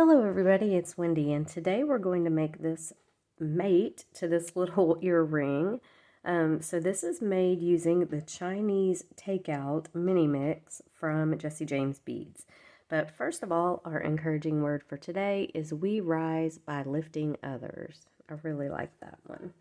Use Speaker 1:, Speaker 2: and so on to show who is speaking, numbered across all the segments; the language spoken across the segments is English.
Speaker 1: Hello everybody, it's Wendy, and today we're going to make this mate to this little earring. So this is made using the Chinese Takeout mini mix from Jesse James Beads. But first of all, our encouraging word for today is we rise by lifting others. I really like that one.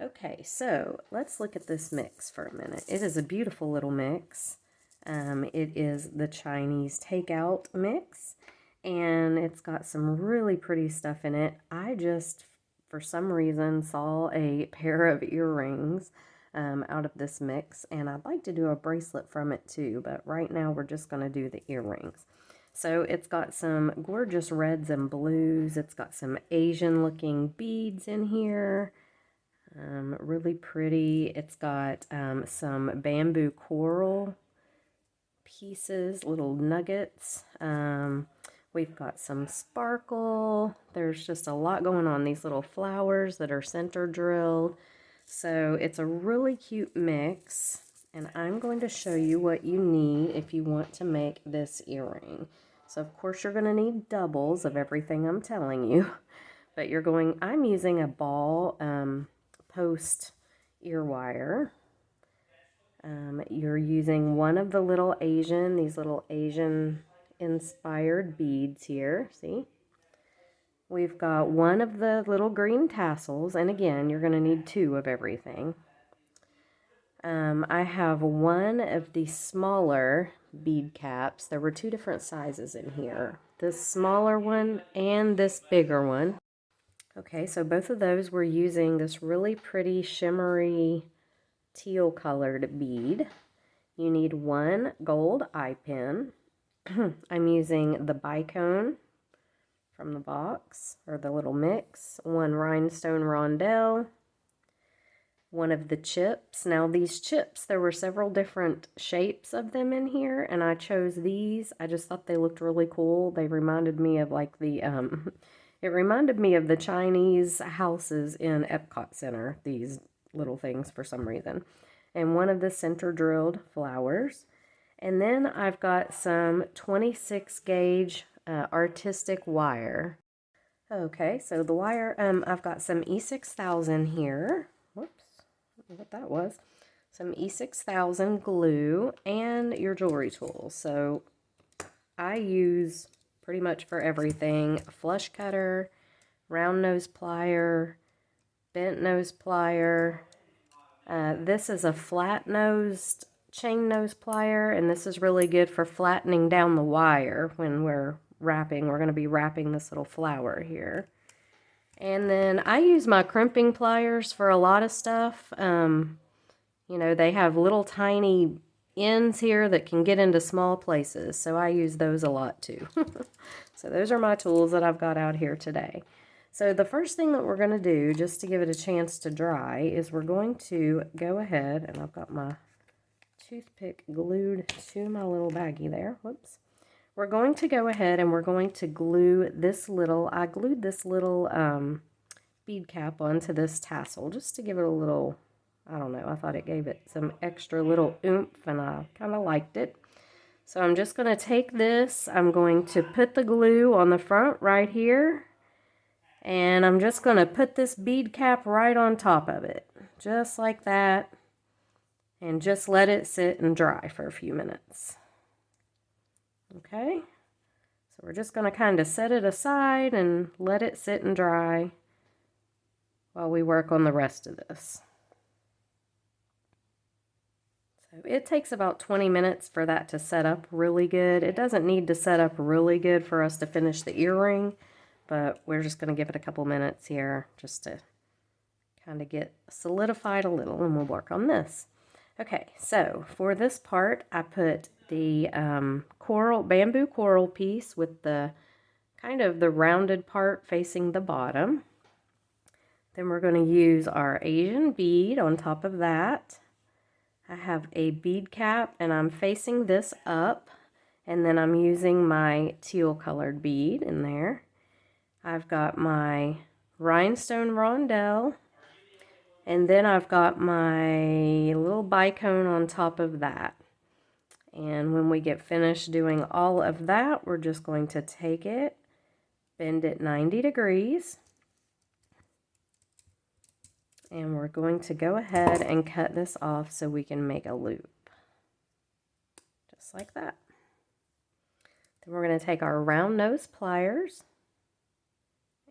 Speaker 1: Okay, so let's look at this mix for a minute. It is a beautiful little mix. It is the Chinese Takeout mix, and it's got some really pretty stuff in it. I just, for some reason, saw a pair of earrings out of this mix, and I'd like to do a bracelet from it too, but right now we're just going to do the earrings. So it's got some gorgeous reds and blues. It's got some Asian looking beads in here. Really pretty. It's got some bamboo coral pieces, little nuggets. We've got some sparkle. There's just a lot going on. These little flowers that are center drilled. So it's a really cute mix. And I'm going to show you what you need if you want to make this earring. So of course you're going to need doubles of everything I'm telling you. But I'm using a ball post ear wire. You're using one of the these little Asian inspired beads here, see? We've got one of the little green tassels, and again, you're going to need two of everything. I have one of the smaller bead caps. There were two different sizes in here. This smaller one and this bigger one. Okay, so both of those we're using this really pretty shimmery teal colored bead. You need one gold eye pin. I'm using the bicone from the box, or the little mix, one rhinestone rondelle, one of the chips. Now these chips, there were several different shapes of them in here, and I chose these. I just thought they looked really cool. They reminded me of like the, it reminded me of the Chinese houses in Epcot Center, these little things for some reason. And one of the center drilled flowers. And then I've got some 26 gauge artistic wire. Okay, so the wire, I've got some E6000 here. Whoops, I don't know what that was. Some E6000 glue and your jewelry tools. So I use pretty much for everything: a flush cutter, round nose plier, bent nose plier. This is a flat-nosed chain nose plier, and this is really good for flattening down the wire when we're wrapping. We're going to be wrapping this little flower here. And then I use my crimping pliers for a lot of stuff. You know, they have little tiny ends here that can get into small places, so I use those a lot too. So those are my tools that I've got out here today. So the first thing that we're going to do, just to give it a chance to dry, is we're going to go ahead, and I've got my toothpick glued to my little baggie there. Whoops. We're going to go ahead and we're going to glue this little, I glued this little bead cap onto this tassel just to give it a little, I don't know, I thought it gave it some extra little oomph, and I kind of liked it. So I'm just going to take this, I'm going to put the glue on the front right here, and I'm just going to put this bead cap right on top of it, just like that, and just let it sit and dry for a few minutes. Okay, so we're just going to kind of set it aside and let it sit and dry while we work on the rest of this. So it takes about 20 minutes for that to set up really good. It doesn't need to set up really good for us to finish the earring, but we're just going to give it a couple minutes here just to kind of get solidified a little, and we'll work on this. Okay, so for this part, I put the bamboo coral piece with the kind of the rounded part facing the bottom. Then we're going to use our Asian bead on top of that. I have a bead cap, and I'm facing this up, and then I'm using my teal colored bead in there. I've got my rhinestone rondelle, and then I've got my little bicone on top of that. And when we get finished doing all of that, we're just going to take it bend it 90 degrees. And we're going to go ahead and cut this off so we can make a loop. Just like that. Then we're going to take our round nose pliers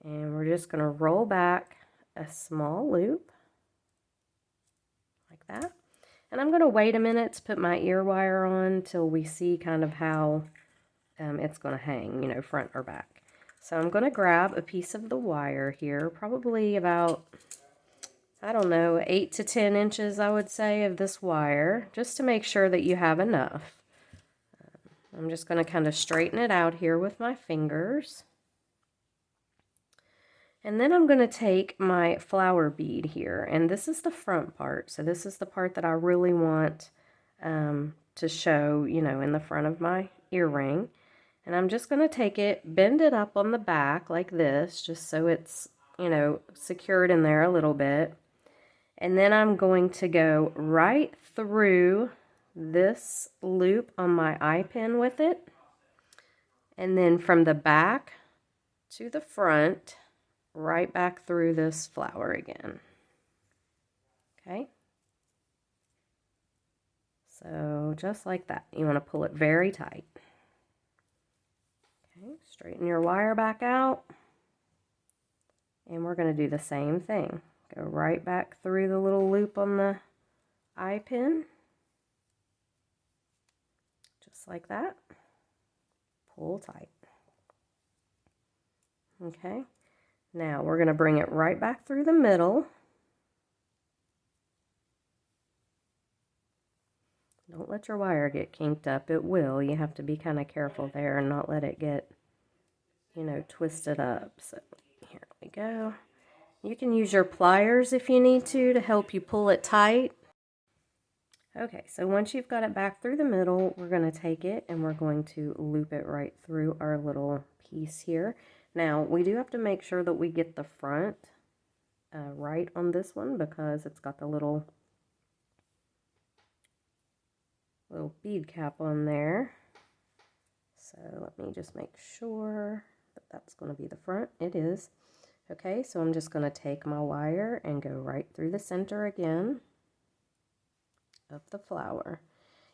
Speaker 1: and we're just going to roll back a small loop like that. And I'm going to wait a minute to put my ear wire on till we see kind of how it's going to hang, you know, front or back. So I'm going to grab a piece of the wire here, probably about, I don't know, 8 to 10 inches, I would say, of this wire, just to make sure that you have enough. I'm just going to kind of straighten it out here with my fingers. And then I'm going to take my flower bead here, and this is the front part. So this is the part that I really want to show, you know, in the front of my earring. And I'm just going to take it, bend it up on the back like this, just so it's, you know, secured in there a little bit. And then I'm going to go right through this loop on my eye pin with it. And then from the back to the front, right back through this flower again. Okay. So just like that. You want to pull it very tight. Okay, straighten your wire back out. And we're going to do the same thing. Go right back through the little loop on the eye pin. Just like that. Pull tight. Okay. Now we're going to bring it right back through the middle. Don't let your wire get kinked up. It will. You have to be kind of careful there and not let it get, you know, twisted up. So here we go. You can use your pliers if you need to help you pull it tight. Okay, so once you've got it back through the middle, we're going to take it and we're going to loop it right through our little piece here. Now, we do have to make sure that we get the front right on this one because it's got the little bead cap on there. So let me just make sure that that's going to be the front. It is. Okay, so I'm just going to take my wire and go right through the center again of the flower.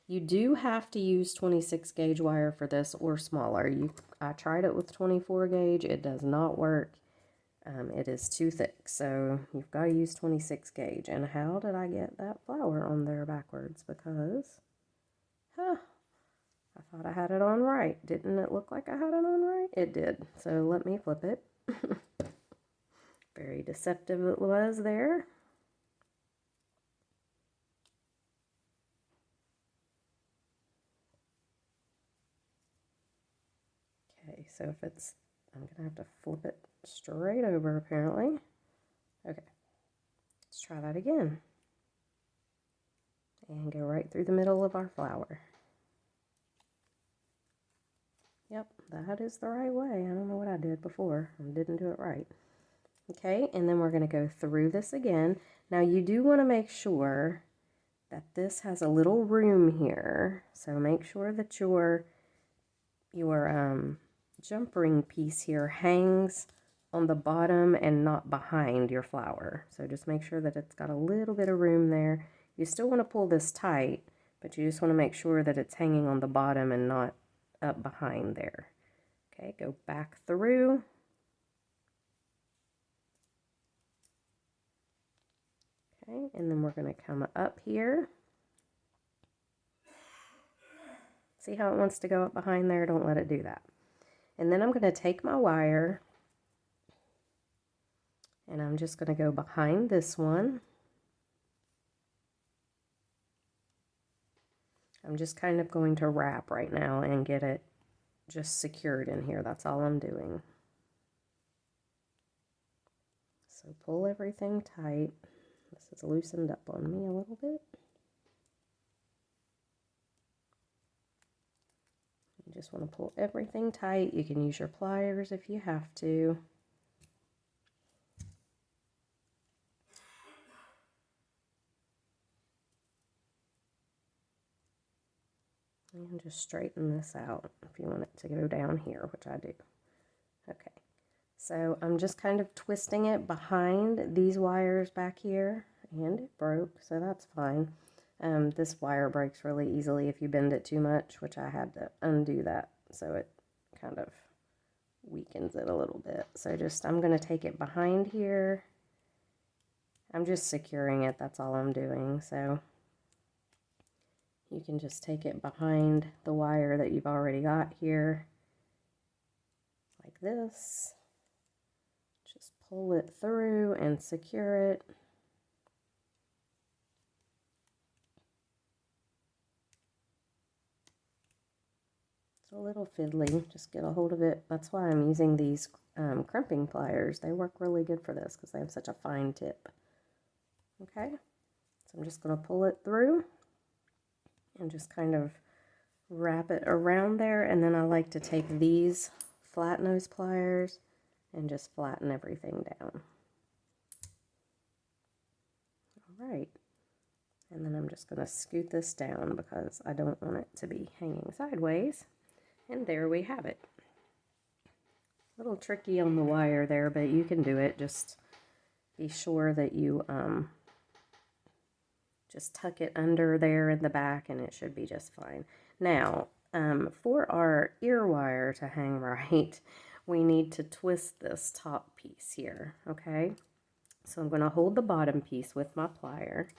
Speaker 1: You do have to use 26 gauge wire for this or smaller. I tried it with 24 gauge. It does not work. It is too thick, so you've got to use 26 gauge. And how did I get that flower on there backwards? Because, I thought I had it on right. Didn't it look like I had it on right? It did. So let me flip it. Very deceptive it was there. Okay, so if it's, I'm going to have to flip it straight over apparently. Okay, let's try that again. And go right through the middle of our flower. Yep, that is the right way. I don't know what I did before. I didn't do it right. Okay, and then we're going to go through this again. Now you do want to make sure that this has a little room here. So make sure that your jump ring piece here hangs on the bottom and not behind your flower. So just make sure that it's got a little bit of room there. You still want to pull this tight, but you just want to make sure that it's hanging on the bottom and not up behind there. Okay, go back through. Okay, and then we're going to come up here. See how it wants to go up behind there? Don't let it do that. And then I'm going to take my wire and I'm just going to go behind this one. I'm just kind of going to wrap right now and get it just secured in here. That's all I'm doing. So pull everything tight. This is loosened up on me a little bit. You just want to pull everything tight. You can use your pliers if you have to. And just straighten this out if you want it to go down here, which I do. Okay, So I'm just kind of twisting it behind these wires back here, and it broke, so that's fine. This wire breaks really easily if you bend it too much, which I had to undo that, so it kind of weakens it a little bit. So I'm going to take it behind here. I'm just securing it, that's all I'm doing. So you can just take it behind the wire that you've already got here, like this. Just pull it through and secure it. It's a little fiddly, just get a hold of it. That's why I'm using these crimping pliers. They work really good for this because they have such a fine tip. Okay, so I'm just going to pull it through and just kind of wrap it around there, and then I like to take these flat nose pliers and just flatten everything down. All right, and then I'm just going to scoot this down because I don't want it to be hanging sideways. And there we have it. A little tricky on the wire there, but you can do it. Just be sure that you just tuck it under there in the back and it should be just fine. Now, for our ear wire to hang right, we need to twist this top piece here, okay? So I'm going to hold the bottom piece with my plier,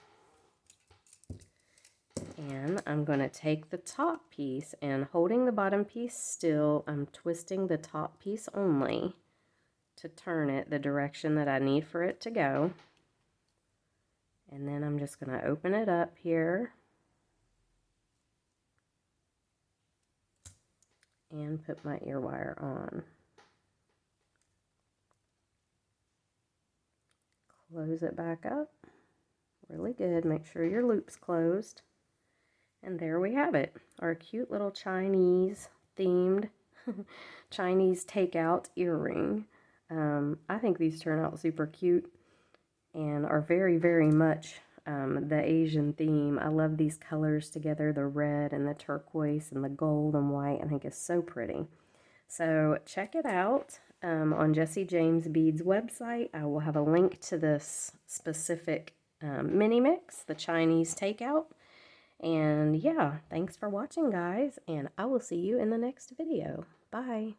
Speaker 1: and I'm going to take the top piece, and holding the bottom piece still, I'm twisting the top piece only to turn it the direction that I need for it to go. And then I'm just going to open it up here and put my ear wire on. Close it back up. Really good. Make sure your loop's closed. And there we have it. Our cute little Chinese themed Chinese takeout earring. I think these turn out super cute and are very, very much the Asian theme. I love these colors together, the red and the turquoise and the gold and white. I think it's so pretty. So check it out on Jessie James Beads website. I will have a link to this specific mini mix, the Chinese takeout. And yeah, thanks for watching, guys, and I will see you in the next video. Bye.